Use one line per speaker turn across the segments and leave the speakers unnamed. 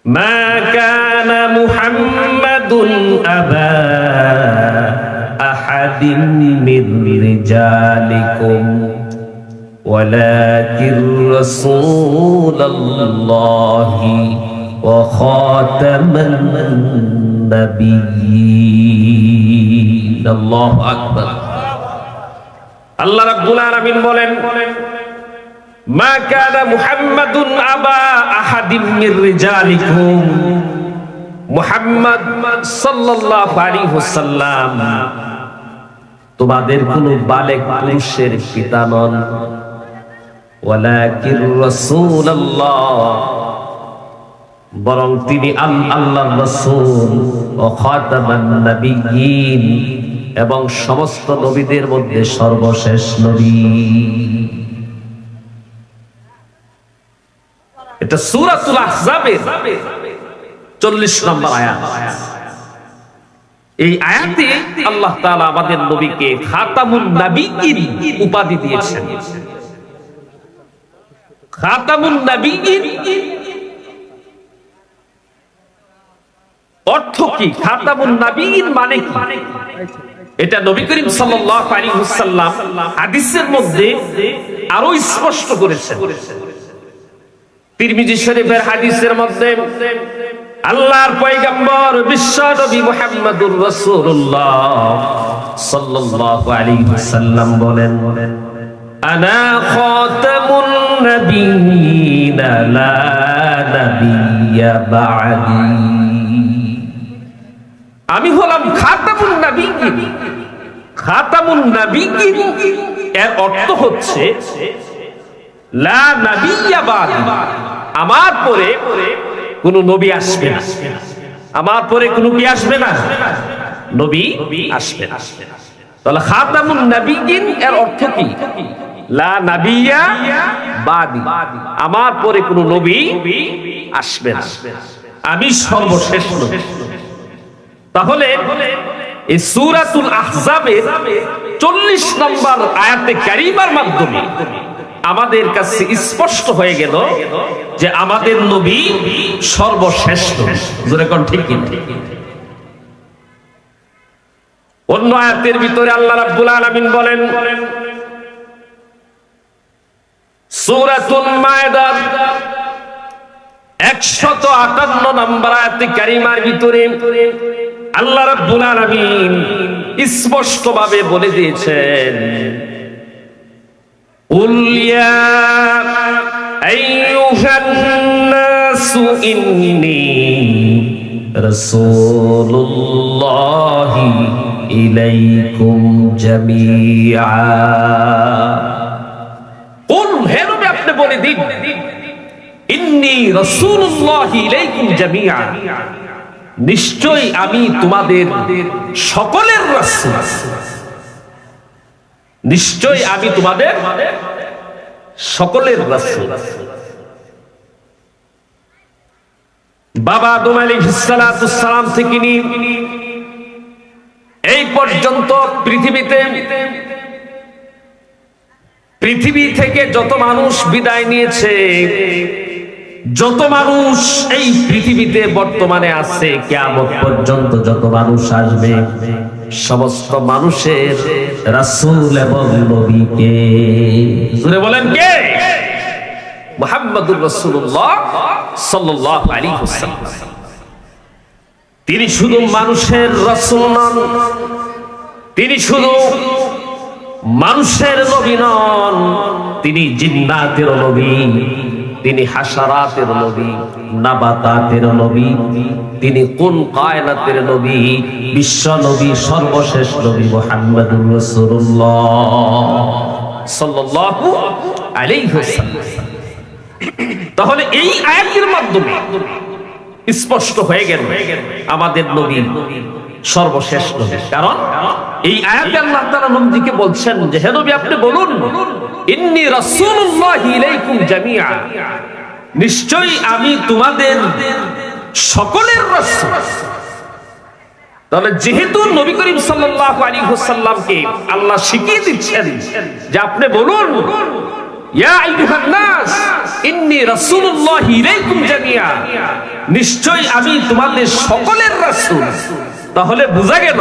মা কানা মুহাম্মাদুন আবা আহাদিন মির রিজালিকুম ওয়ালাকির রাসূলুল্লাহি ওয়া খাতামান নাবিয়্যিন। আল্লাহু আকবার। আল্লাহ রাব্বুল আলামিন বলেন, মা কানা মুহাম্মাদুন আবা আহাদিম মির রিজালিকুম, মুহাম্মদ সাল্লাল্লাহু আলাইহি ওয়াসাল্লাম তোমাদের কোন বালেগ পুরুষের পিতা নন, ওয়ালাকির রাসূলুল্লাহ, বরং তিনি আল্লাহর রাসূল, ও খাতামান নাবিয়্যিন, এবং সমস্ত নবীদের মধ্যে সর্বশেষ নবী। এটা সূরাতুল আহজাবের 40 নম্বর আয়াত। এই আয়াতে আল্লাহ তাআলা আমাদের নবীকে খাতামুন নাবিয়্যিন উপাধি দিয়েছেন। খাতামুন নাবিয়্যিন অর্থ কি? খাতামুন নাবিয়্যিন মানে কি? এটা নবী করিম সাল্লাল্লাহু আলাইহি ওয়াসাল্লাম হাদিসের মধ্যে আরো স্পষ্ট করেছেন। তিরমিজি শরীফের হাদিসের মধ্যে আল্লাহর পয়গম্বর বিশ্ব নবী মুহাম্মদুর রাসূলুল্লাহ সাল্লাল্লাহু আলাইহি ওয়াসাল্লাম বলেন, আনা খাতামুন নাবিয়্যিন লা নাবিয়্যা বা'দি, আমি হলাম খাতামুন নাবিয়্যিন। খাতামুন নাবিয়্যিন এর অর্থ হচ্ছে লা নাবিয়্যা বা'দি, আমার পরে কোন নবী আসবে না, আমার পরে কোন কি আসবে না, নবী আসবে না। তাহলে খাতামুন নাবিয়্যিন এর অর্থ কি? লা নাবিয়্যা বা'দি, আমার পরে কোন নবী আসবে না, আমি সর্বশেষ নবী। তাহলে এই সূরাতুল আহজাবের 40 নম্বর আয়াতে কারিমার মাধ্যমে আমাদের কাছে স্পষ্ট হয়ে গেল যে আমাদের নবী সর্বশ্রেষ্ঠ। জোরে কোন ঠিক কি? অন্য আয়াতের ভিতরে আল্লাহ রাব্বুল আলামিন বলেন, সূরাতুল মায়েদার 158 নম্বর আয়াতে কারিমার ভিতরে আল্লাহ রাব্বুল আলামিন স্পষ্ট ভাবে বলে দিয়েছেন, কুল ইয়া আইয়ুহান নাসু ইন্নী রাসূলুল্লাহি ইলাইকুম জামিআ। কুল, হে নবী আপনি বলে দিন, ইন্নী রাসূলুল্লাহি ইলাইকুম জামিআ, নিশ্চয়ই আমি তোমাদের সকলের রাসূল, নিশ্চয়ই আমি তোমাদের সকলের রাসূল। বাবা আদম আলাইহিস সালাতুস সালাম থেকে নিয়ে এই পর্যন্ত পৃথিবী থেকে যত মানুষ বিদায় নিয়েছে, যত মানুষ এই পৃথিবীতে বর্তমানে আছে, কিয়ামত পর্যন্ত যত মানুষ আসবে, সমস্ত মানুষের রাসূল এবং নবী কে? জোরে বলেন কে? মুহাম্মদুর রাসূলুল্লাহ সাল্লাল্লাহু আলাইহি ওয়াসাল্লাম। তিনি শুধু মানুষের রাসূল নন, তিনি শুধু মানুষের নবী নন, তিনি জিন্নাতের নবী, তিনি হাশারাতের নবী, নাবাতাতের নবী, তিনি কোন কায়নাতের নবী, বিশ্ব নবী, সর্বশেষ নবী মুহাম্মদুর রাসূলুল্লাহ সাল্লাল্লাহু আলাইহি ওয়াসাল্লাম। তাহলে এই আয়াতের মাধ্যমে স্পষ্ট হয়ে গেল আমাদের নবী সর্বশেষ নবী। কারণ এই আয়াতে আল্লাহ তাআলা নবীকে বলছেন যে, হে নবী আপনি বলুন, ইন্নী রাসূলুল্লাহি ইলাইকুম জামিআ, নিশ্চয়ই আমি তোমাদের সকলের রাসূল। তাহলে যেহেতু নবী করিম সাল্লাল্লাহু আলাইহি ওয়াসাল্লামকে আল্লাহ শিখিয়ে দিচ্ছেন যে আপনি বলুন ইয়া আইয়ুহান নাস ইন্নী রাসূলুল্লাহি ইলাইকুম জামিয়া, নিশ্চয় আমি তোমাদের সকলের রাসূল। তাহলে বোঝা গেল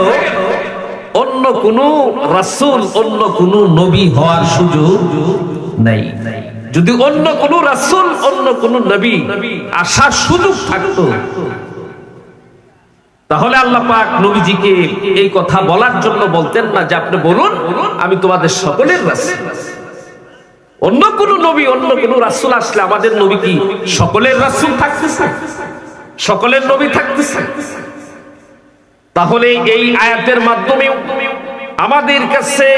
অন্য কোন রাসূল, অন্য কোন নবী হওয়ার সুযোগ নাই। যদি অন্য কোন রাসূল, অন্য কোন নবী আসার সুযোগ থাকতো, তাহলে আল্লাহ পাক নবীজিকে এই কথা বলার জন্য বলতেন না যে আপনি বলুন আমি তোমাদের সকলের রাসূল। অন্য কোন নবী, অন্য কোন রাসূল আসলে আমাদের নবী কি সকলের রাসূল থাকতেছে? সকলের নবী থাকতেছে? তাহলে এই আয়াতের মাধ্যমে আমাদের কাছে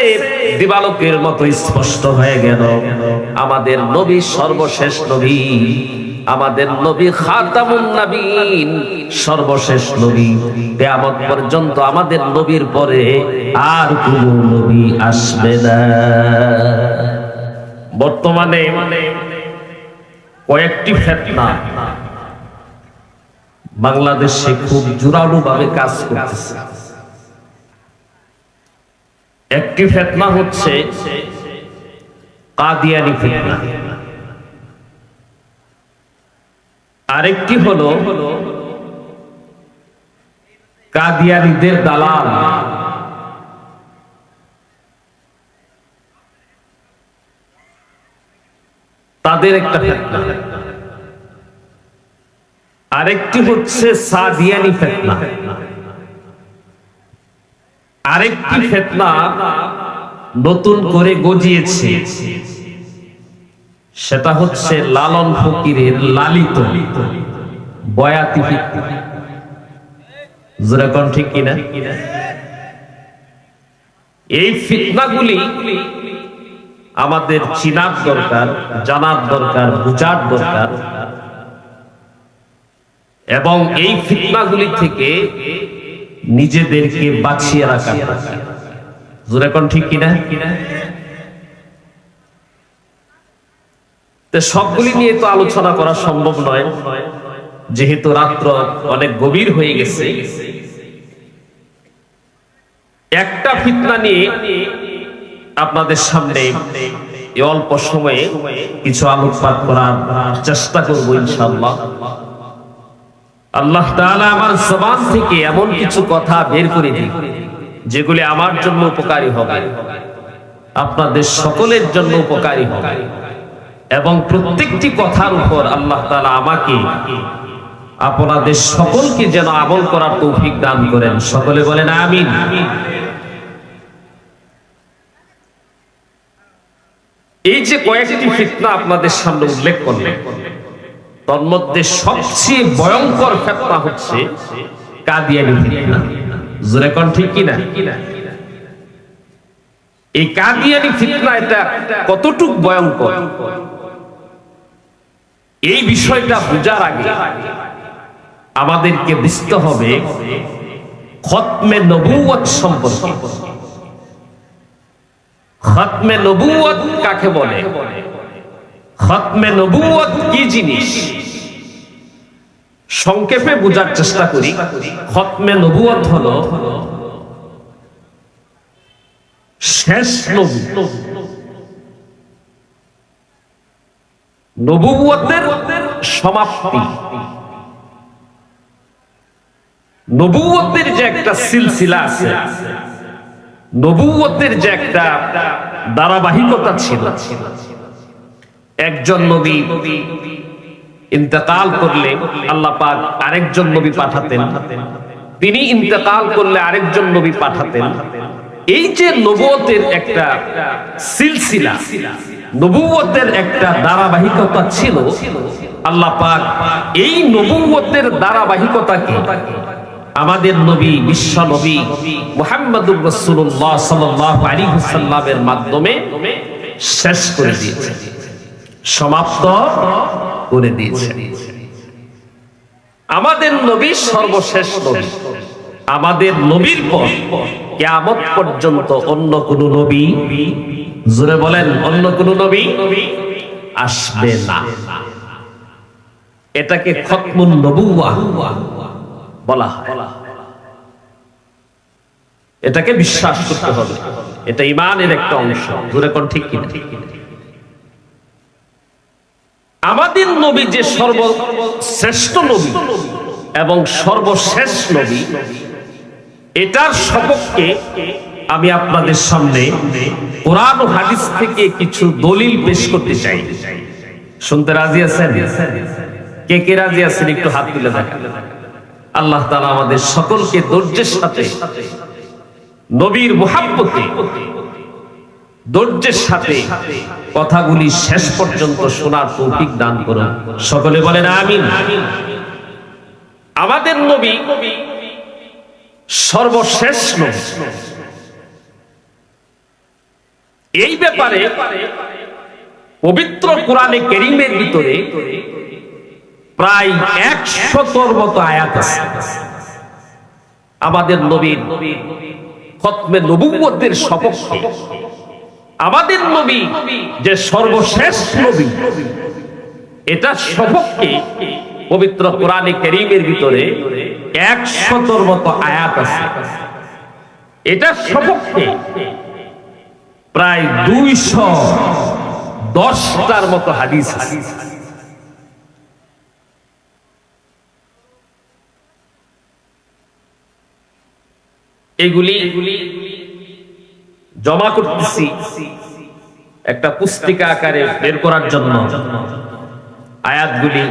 দিবালোকের মতো স্পষ্ট হয়ে গেল আমাদের নবী সর্বশেষ নবী, আমাদের নবী খাতামুন নবীন, সর্বশেষ নবী। কিয়ামত পর্যন্ত আমাদের নবীর পরে আর কোন নবী আসবে না। বর্তমানে কয়েকটি ফিতনা বাংলাদেশে খুব জোরালো ভাবে কাজ করতেছে। একটি ফিতনা হচ্ছে কাদিয়ানি ফিতনা, আরেকটি হলো কাদিয়ানীদের দালাল। তাদের একটা ফিতনা। আরেকটি হচ্ছে সাদিয়ানি ফিতনা। আরেকটি ফিতনা নতুন করে গজিয়েছে, সেটা হচ্ছে লালন ফকিরের লালিত বয়াতি ফিতনা। জোরে কোন ঠিক কিনা? এই ফিতনাগুলি আমাদের চিনার দরকার, জানার দরকার, বুঝার দরকার, এবং এই ফিতনাগুলি থেকে নিজেদেরকে বাঁচিয়ে রাখা দরকার। জোরে কোন ঠিক কিনা? সবগুলি নিয়ে তো আলোচনা করা সম্ভব নয়, যেহেতু রাত্র অনেক গভীর হয়ে গেছে। একটা ফিতনা নিয়ে আপনাদের সামনে অল্প সময়ে কিছু আলোকপাত করার চেষ্টা করব ইনশাআল্লাহ। আল্লাহ তাআলা আমার জবান থেকে এমন কিছু কথা বের করে দিন যেগুলি আমার জন্য উপকারী হবে, আপনাদের সকলের জন্য উপকারী হবে, এবং প্রত্যেকটি কথার উপর আল্লাহ তাআলা আমাকে আপনাদের সকলকে যেন আমল করার তৌফিক দান করেন। সকলে বলেন আমিন। এই যে কয়েকটি ফিতনা আপনাদের সামনে উল্লেখ করলেন, তার মধ্যে সবচেয়ে ভয়ঙ্কর ফিতনা হচ্ছে কাদিয়ানি ফিতনা। জোরে কোন ঠিক কিনা? এই কাদিয়ানি ফিতনা এটা কতটুকু ভয়ঙ্কর, এই বিষয়টা বোঝার আগে আমাদেরকে বুঝতে হবে খতমে নবুয়ত সম্পর্কে। খতমে নবুয়ত কাকে বলে? খতমে নবুয়ত কি জিনিস সংক্ষেপে বোঝার চেষ্টা করি। খতমে নবুয়ত হলো শেষ নবী, নবুয়তের সমাপ্তি। নবুয়তের যে একটা সিলসিলা আছে, নবুয়তের যে একটা ধারাবাহিকতা ছিল, একজন নবী ইন্তেকাল করলে আল্লাহ পাক আরেকজন নবী পাঠাতেন, তিনি ইন্তেকাল করলে আরেকজন নবী পাঠাতেন। এই যে নবুয়তের একটা সিলসিলা, নবুয়তের একটা ধারাবাহিকতা ছিল, আল্লাহ পাক এই নবুয়তের ধারাবাহিকতাকে আমাদের নবী, বিশ্ব নবী মুহাম্মদুর রাসূলুল্লাহ সাল্লাল্লাহু আলাইহি ওয়াসাল্লামের মাধ্যমে শেষ করে দিয়েছে, সমাপ্ত করে দিয়েছে। আমাদের নবী সর্বশেষ নবী। আমাদের নবীর পর কিয়ামত পর্যন্ত অন্য কোন নবী, জোরে বলেন, অন্য কোন নবী আসবে না। এটাকে খতমুন নবুওয়াহ বলা হয়। এটাকে বিশ্বাস করতে হবে, এটা ঈমানের একটা অংশ। জোরে কোন ঠিক কিনা? আমাদের নবী যে সর্বশ্রেষ্ঠ নবী এবং সর্বশেষ নবী, এটার সপক্ষে আমি আপনাদের সামনে কোরআন ও হাদিস থেকে কিছু দলিল পেশ করতে চাই। শুনতে রাজি আছেন? কে কে রাজি আছেন একটু হাত তুলে দেখান। আল্লাহ তাআলা আমাদের সকলকে ধৈর্যের সাথে নবীর মুহাব্বতে ধৈর্যের সাথে কথাগুলি শেষ পর্যন্ত শোনার তৌফিক দান করুন। সকলে বলেন আমিন। আমাদের নবী সর্বশেষ নবী, এই ব্যাপারে পবিত্র কোরআনে কারীমের ভিতরে প্রায় 100র মতো আয়াত আছে। আমাদের নবীর খতমে নবুয়তের সপক্ষে আমাদের নবী যে সর্বশেষ নবী, এটা সপক্ষে পবিত্র কোরআনে কারীমের ভিতরে 100র মতো আয়াত আছে। এটা সপক্ষে প্রায় 210টার মতো হাদিস আছে। এগুলি জমা করতেছি একটা পুস্তিকা আকারে বের করার জন্য। আয়াতগুলি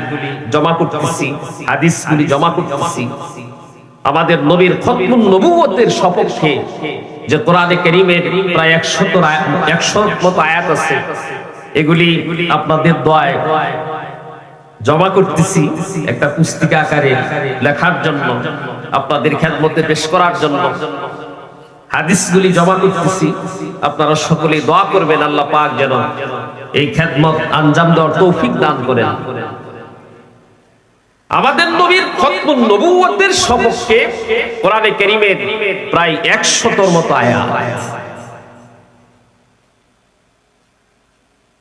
জমা করতেছি, হাদিসগুলি জমা করতেছি। আমাদের নবীর খতমুন নবুয়তের সপক্ষে যে কোরআনে কারীমের প্রায় 100 মতো আয়াত আছে, এগুলি আপনাদের দোয়ায় জমা করতেছি একটা পুস্তিকা আকারে লেখার জন্য, আপনাদের খেদমতে পেশ করার জন্য। হাদিসগুলি জমা করতেছি, আপনারা সকলেই দোয়া করবেন আল্লাহ পাক যেন এই খেদমত আঞ্জাম দেওয়ার তৌফিক দান করেন। আমাদের নবীর খতমুন নবুয়তের সপক্ষে কোরআনে কারীমের প্রায় 100র মতো আয়াত,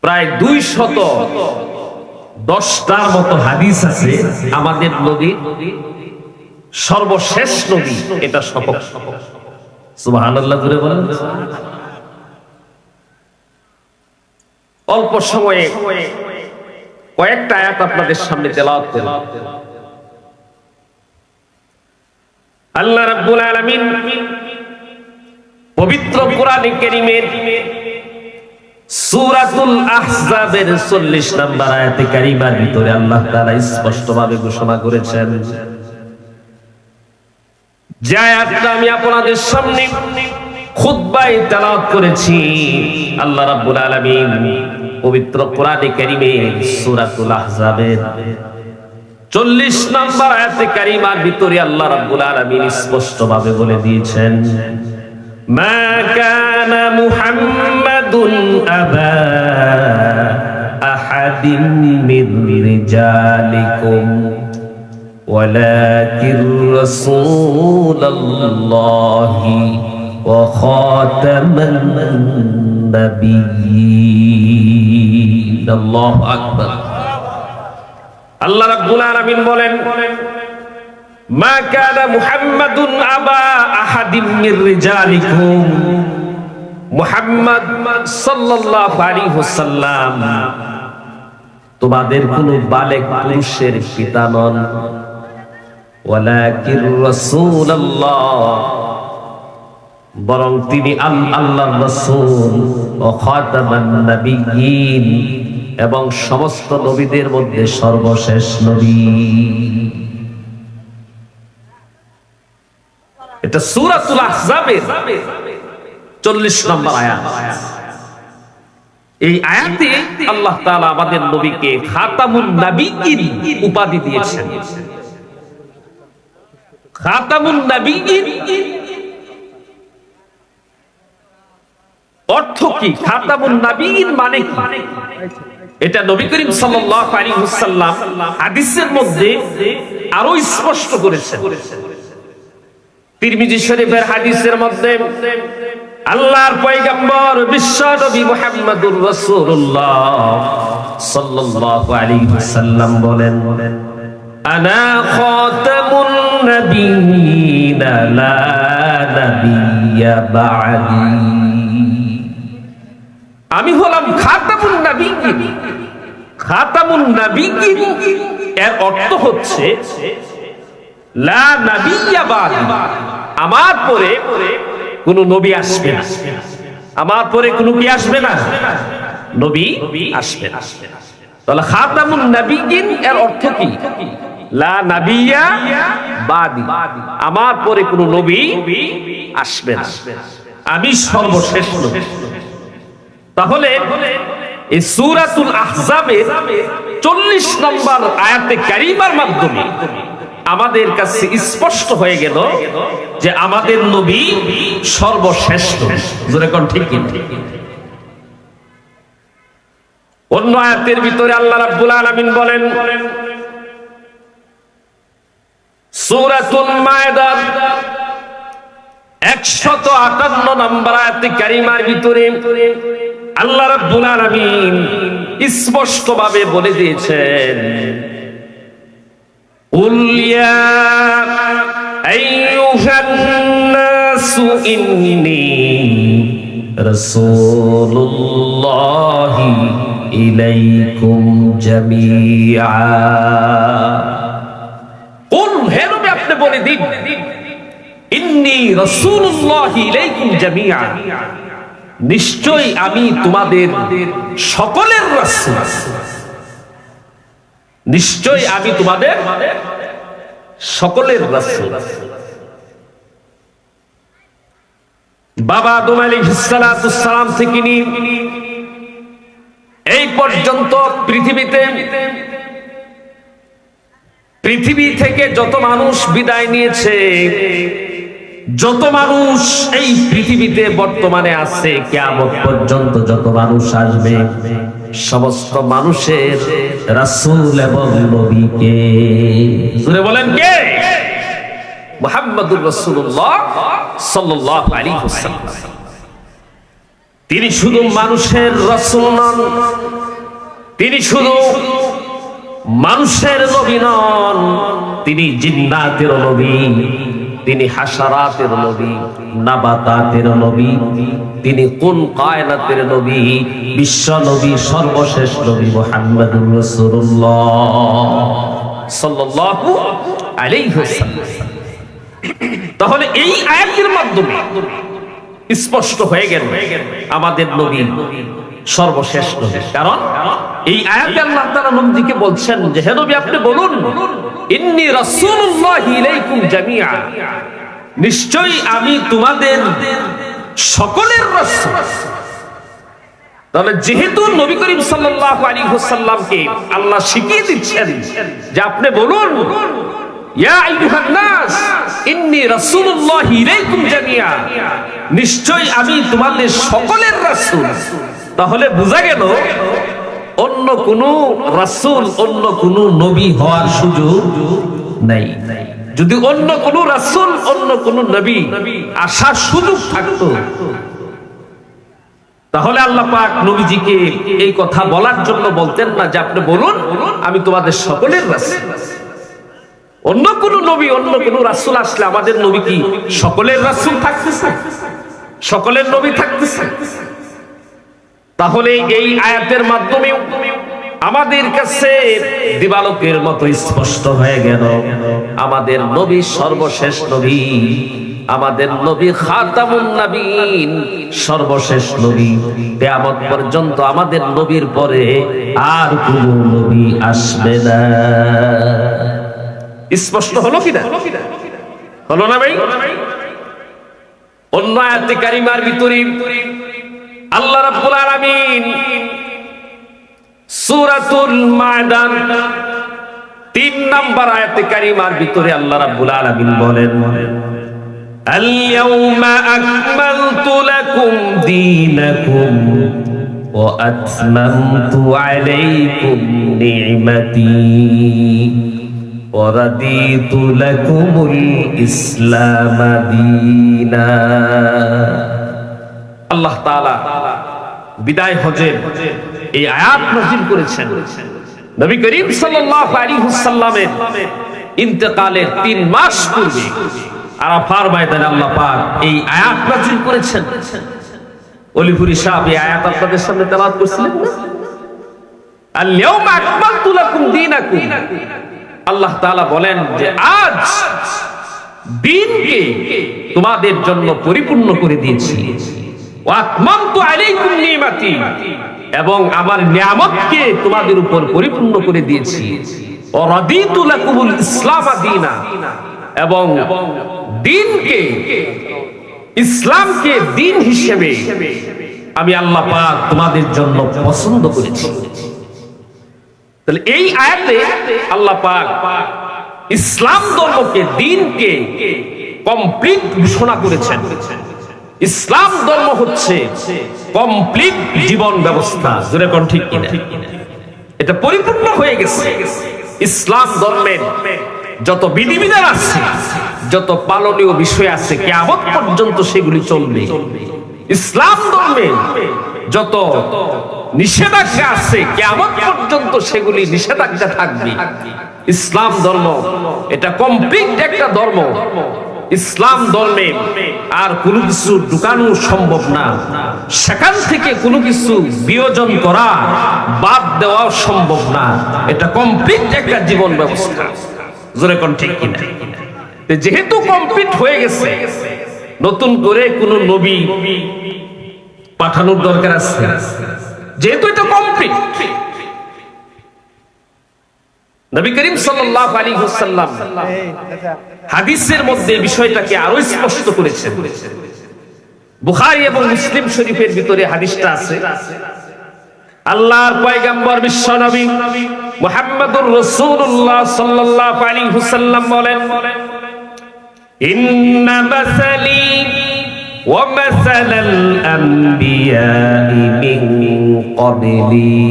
প্রায় 210টার মতো হাদিস আছে। আমাদের নবী সর্বশেষ নবী, এটা সপক্ষ। সুবহানাল্লাহ জোরে বলেন। অল্প সময়ে কয়েকটা আয়াত আপনাদের সামনে তেলাওয়াত করব। আল্লাহ রাব্বুল আলামিন পবিত্র কোরআনে কারীমের সূরাতুল আহজাবের 40 নম্বর আয়াতে কারীমার ভিতরে আল্লাহ তাআলা স্পষ্টভাবে ঘোষণা করেছেন, যে আয়াতটা আমি আপনাদের সামনে খুতবায় তেলাওয়াত করেছি। আল্লাহ রাব্বুল আলামিন পবিত্র কোরআনে কারীমের সূরাতুল আহজাবের 40 নম্বর আয়াতে কারীমার ভিতরে আল্লাহ রাব্বুল আলামিন স্পষ্টভাবে বলে দিয়েছেন, মা কানা মুহাম্মাদুন আবা আহাদিন মির রিজালিকুম ওয়ালাকির রাসূলুল্লাহি ওয়া খাতামান নাবিয়্যিন। আল্লাহু আকবার। আল্লাহ রাব্বুল আলামিন বলেন, মা কানা মুহাম্মাদুন আবা আহাদিম মির রিজালিকুম, মুহাম্মদ সাল্লাল্লাহু আলাইহি ওয়াসাল্লাম তোমাদের কোন বালেগ পুরুষের পিতা নন, ওয়ালাকির রাসূলুল্লাহ, বরং তিনি আল্লাহর রাসূল, ও খাতামান নাবিয়্যিন, এবং সমস্ত নবীদের মধ্যে সর্বশেষ নবী। এটা সূরাতুল আহজাবের 40 নম্বর আয়াত। এই আয়াতে আল্লাহ তাআলা আমাদের নবীকে খাতামুন নাবিয়্যিন উপাধি দিয়েছেন। খাতামুন নাবিয়্যিন অর্থ কি? খাতামুন নাবিয়্যিন মানে কি? এটা নবী করিম সাল্লাল্লাহু আলাইহি ওয়াসাল্লাম হাদিসের মধ্যে আরো স্পষ্ট করেছেন। তিরমিজি শরীফের হাদিসের মধ্যে আল্লাহর পয়গম্বর বিশ্ব নবী মুহাম্মদুর রাসূলুল্লাহ সাল্লাল্লাহু আলাইহি ওয়াসাল্লাম বলেন, আনা খাতামুন নাবিয়্যিনা লা নাবিয়্যা বা'দি, আমি হলাম খাতামুন নাবিয়্যিন, খাতামুন নাবিয়্যিন এর অর্থ হচ্ছে লা নাবিয়্যা বাদি, আমার পরে কোন নবী আসবে না। আমার পরে কোন কি আসবে না? নবী আসবে না। তাহলে খাতামুন নাবিয়্যিন এর অর্থ কি? লা নাবিয়্যা বাদি, আমার পরে কোন নবী আসবে না, আমি সর্বশেষ নবী। তাহলে এই সূরাতুল আহজাবের 40 নম্বর আয়াতে কারিমার মাধ্যমে আমাদের কাছে স্পষ্ট হয়ে গেল যে আমাদের নবী সর্বশেষ নবী। জোরে কোন ঠিক কি? অন্য আয়াতের ভিতরে আল্লাহ রাব্বুল আলামিন বলেন সূরাতুল মায়েদার 158 নম্বর আয়াতে কারিমার ভিতরে আল্লাহ রাব্বুল আলামিন স্পষ্ট ভাবে বলে দিয়েছেন কুল ইয়া আইয়ুহান নাসু ইন্নী রাসূলুল্লাহি ইলাইকুম জামিআ। কুল, হে নবী আপনি বলে দিন ইন্নী রাসূলুল্লাহি ইলাইকুম জামিআ, নিশ্চয়ই আমি তোমাদের সকলের রাসূল, নিশ্চয়ই আমি তোমাদের সকলের রাসূল। বাবা আদম আলাইহিস সালাতুস সালাম থেকে নিয়ে এই পর্যন্ত পৃথিবী থেকে যত মানুষ বিদায় নিয়েছে, যত মানুষ এই পৃথিবীতে বর্তমানে আছে, কিয়ামত পর্যন্ত যত মানুষ আসবে, সমস্ত মানুষের রাসূল এবং নবী কে? জোরে বলেন কে? মুহাম্মদুর রাসূলুল্লাহ সাল্লাল্লাহু আলাইহি ওয়াসাল্লাম। তিনি শুধু মানুষের রাসূল নন, তিনি শুধু মানুষের নবী নন, তিনি জিন্নাতের নবী, তিনি হাশারাতের নবী, নাবাতাতের নবী, তিনি কুল কায়নাতের নবী, বিশ্ব নবী, সর্বশেষ নবী মুহাম্মদুর রাসূলুল্লাহ সাল্লাল্লাহু আলাইহি ওয়াসাল্লাম। তাহলে এই আয়াতের মাধ্যমে স্পষ্ট হয়ে গেল আমাদের নবী সর্বশেষ নবী। কারণ এই আয়াতে আল্লাহ তাআলা নবীকে বলছেন যে হে নবী আপনি বলুন ইন্নী রাসূলুল্লাহি ইলাইকুম জামিআ, নিশ্চয়ই আমি তোমাদের সকলের রাসূল। তাহলে যেহেতু নবী করিম সাল্লাল্লাহু আলাইহি ওয়াসাল্লামকে আল্লাহ শিখিয়ে দিচ্ছেন যে আপনি বলুন ইয়া আইয়ুহান নাস ইন্নী রাসূলুল্লাহি ইলাইকুম জামিআ, নিশ্চয়ই আমি তোমাদের সকলের রাসূল, তাহলে বোঝা গেল অন্য কোন রাসূল, অন্য কোন নবী হওয়ার সুযোগ নাই। যদি অন্য কোন রাসূল, অন্য কোন নবী আসার সুযোগ থাকতো, তাহলে আল্লাহ পাক নবীজিকে এই কথা বলার জন্য বলতেন না যে আপনি বলুন আমি তোমাদের সকলের রাসূল। অন্য কোন নবী, অন্য কোন রাসূল আসলে আমাদের নবী কি সকলের রাসূল থাকতেছে? সকলের নবী থাকতেছে? তাহলে এই আয়াতের মাধ্যমে আমাদের কাছে দিবালোকের মতো স্পষ্ট হয়ে গেল আমাদের নবী সর্বশেষ নবী, আমাদের নবী খাতামুন নবীন, সর্বশেষ নবী। কিয়ামত পর্যন্ত আমাদের নবীর পরে আর কোন নবী আসবে না। স্পষ্ট হলো কিনা? হলো না ভাই? অন্য আয়াতে কারিমার ভিতরে আল্লাহ রাব্বুল আলামিন সূরাতুল মায়েদা 3 নম্বর আয়াতে কারিমার ভিতরে আল্লাহ রাব্বুল আলামিন বলেন আল ইয়াউমা আকমালতু লাকুম দীনাকুম ওয়া আতমামতু আলাইকুম নি'মাতি ওয়া রাদিতু লাকুমুল ইসলাম দীনা। আল্লাহ তাআলা বিদায় হজের এই আয়াত নাযিল করেছেন নবী করিম সাল্লাল্লাহু আলাইহি ওয়াসাল্লামের ইন্তেকালের 3 মাস পূর্বে আরাফার ময়দানে আল্লাহ পাক এই আয়াত নাযিল করেছেন। অলিপুরি সাহেব এই আয়াত আপনাদের সামনে তেলাওয়াত করছিলেন না? আল-ইয়াওমা আকমালতু লাকুম দীনাকুম। আল্লাহ তাআলা বলেন যে আজ দিনকে তোমাদের জন্য পরিপূর্ণ করে দিয়েছি। ওয়া আতমামতু আলাইকুম নি'মাতি, এবং আমার নিয়ামতকে তোমাদের উপর পরিপূর্ণ করে দিয়েছি। ওয়া রাদিতু লাকুমুল ইসলাম দীনা, এবং দিনকে, ইসলামকে দিন হিসেবে আমি আল্লাহ পাক তোমাদের জন্য পছন্দ করেছি। তাহলে এই আয়াতে আল্লাহ পাক ইসলাম ধর্মকে, দিনকে কমপ্লিট ঘোষণা করেছেন। ইসলাম ধর্ম হচ্ছে কমপ্লিট জীবন ব্যবস্থা। জোরে কোন ঠিক কিনা? এটা পরিপূর্ণ হয়ে গেছে। ইসলাম ধর্মের যত বিধিবিধান আছে, যত পালনীয় বিষয় আছে, কিয়ামত পর্যন্ত সেগুলি চলবে। ইসলাম ধর্মে যত নিষেধাজ্ঞা আছে, কিয়ামত পর্যন্ত সেগুলি নিষেধাজ্ঞা থাকবে। ইসলাম ধর্ম এটা কমপ্লিট একটা ধর্ম। ইসলাম ধর্মে আর কোনো কিছু ঢুকানো সম্ভব না, সেখান থেকে কোনো কিছু বিয়োজন করা, বাদ দেওয়া সম্ভব না। এটা কমপ্লিট একটা জীবন ব্যবস্থা। জোরে কোন ঠিক কিনা? যেহেতু কমপ্লিট হয়ে গেছে, নতুন করে কোন নবী পাঠানোর দরকার আছে? যেহেতু এটা কমপ্লিট, নবী করিম সাল্লাল্লাহু আলাইহি ওয়াসাল্লাম হাদিসের মধ্যে বিষয়টাকে আরো স্পষ্ট করেছেন। বুখারী এবং মুসলিম শরীফের ভিতরে হাদিসটা আছে। আল্লাহর পয়গম্বর বিশ্ব নবী মুহাম্মদুর রাসূলুল্লাহ সাল্লাল্লাহু আলাইহি ওয়াসাল্লাম বলেন, ইন্না মাসালি ওয়া মাসালাল আমবিয়াই মিন ক্বাবলি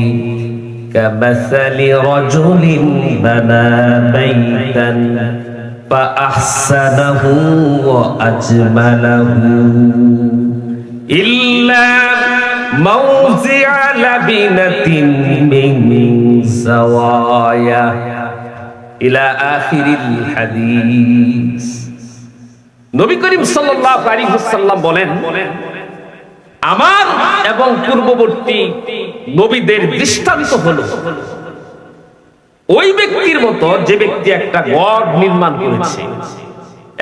কামাসালি রাজুলিন বানা বাইতান ফাআহসানাহু ওয়া আজমালাহু ইল্লা মাওজিআ লাবিনাতিন মিন যাওয়ায়া ইলা আখিরিল হাদিস। নবী করিম সাল্লাল্লাহু আলাইহি ওয়াসাল্লাম বলেন, আমার এবং পূর্ববর্তী নবীদের দৃষ্টান্ত হলো ওই ব্যক্তির মতো যে ব্যক্তি একটা ঘর নির্মাণ করেছে,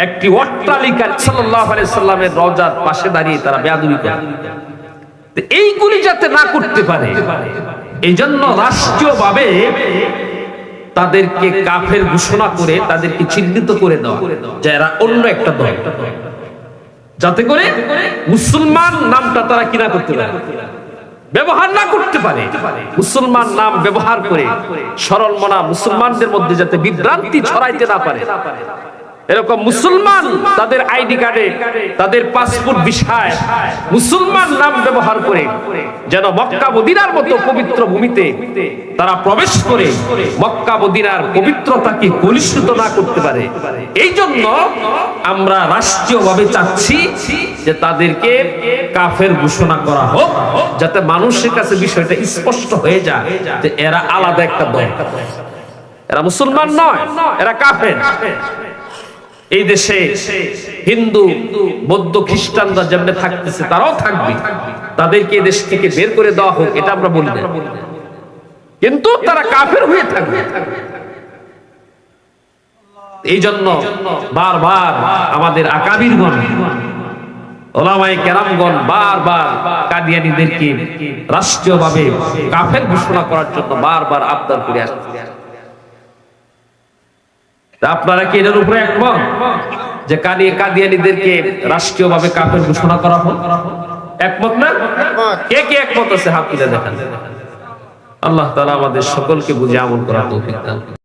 একটি অট্টালিকা। সাল্লাল্লাহু আলাইহি সাল্লামের রওজার পাশে দাঁড়িয়ে তারা বেয়াদবি করে। এইগুলি যাতে না করতে পারে, এই জন্য রাষ্ট্রীয়ভাবে তাদেরকে কাফের ঘোষণা করে তাদেরকে চিহ্নিত করে দেওয়া, যে এরা অন্য একটা দল, যাতে করে মুসলমান নামটা তারা কিনা করতে পারে, ব্যবহার না করতে পারে। মুসলমান নাম ব্যবহার করে সরল মনা মুসলমানদের মধ্যে যাতে বিভ্রান্তি ছড়াইতে না পারে, এরকম মুসলমান তাদের আইডি কার্ডে, তাদের পাসপোর্ট ভিসায় মুসলমান নাম ব্যবহার করে যেন মক্কা মদিনার মতো পবিত্র ভূমিতে তারা প্রবেশ করে মক্কা মদিনার পবিত্রতাকে কলুষিত না করতে পারে। এই জন্য আমরা রাষ্ট্রীয়ভাবে চাচ্ছি যে তাদেরকে কাফের ঘোষণা করা হোক, যাতে মানুষের কাছে বিষয়টা স্পষ্ট হয়ে যায় যে এরা আলাদা একটা দল, এরা মুসলমান নয়, এরা কাফের। এই দেশে হিন্দু, বৌদ্ধ, খ্রিস্টানরা যেমন থাকতেছে তারাও থাকবে, তাদেরকে দেশ থেকে বের করে দেওয়া হোক, এটা আমরা বলি না, কিন্তু তারা কাফের হয়ে থাকবে। এই জন্য বারবার আমাদের আকাবিরগণ, ওলামায়ে কেরামগণ বারবার কাদিয়ানীদেরকে রাষ্ট্রীয়ভাবে কাফের ঘোষণা করার জন্য বারবার আবদার করে আসছে। আপনারা কি এর উপরে একমত যে কাদিয়ানীদেরকে রাষ্ট্রীয়ভাবে কাফের ঘোষণা করা হোক? একমত না? কে কে একমত আছে হাত তুলে দেখান। আল্লাহ তাআলা আমাদের সকলকে বুঝে আমল করার তৌফিক দান।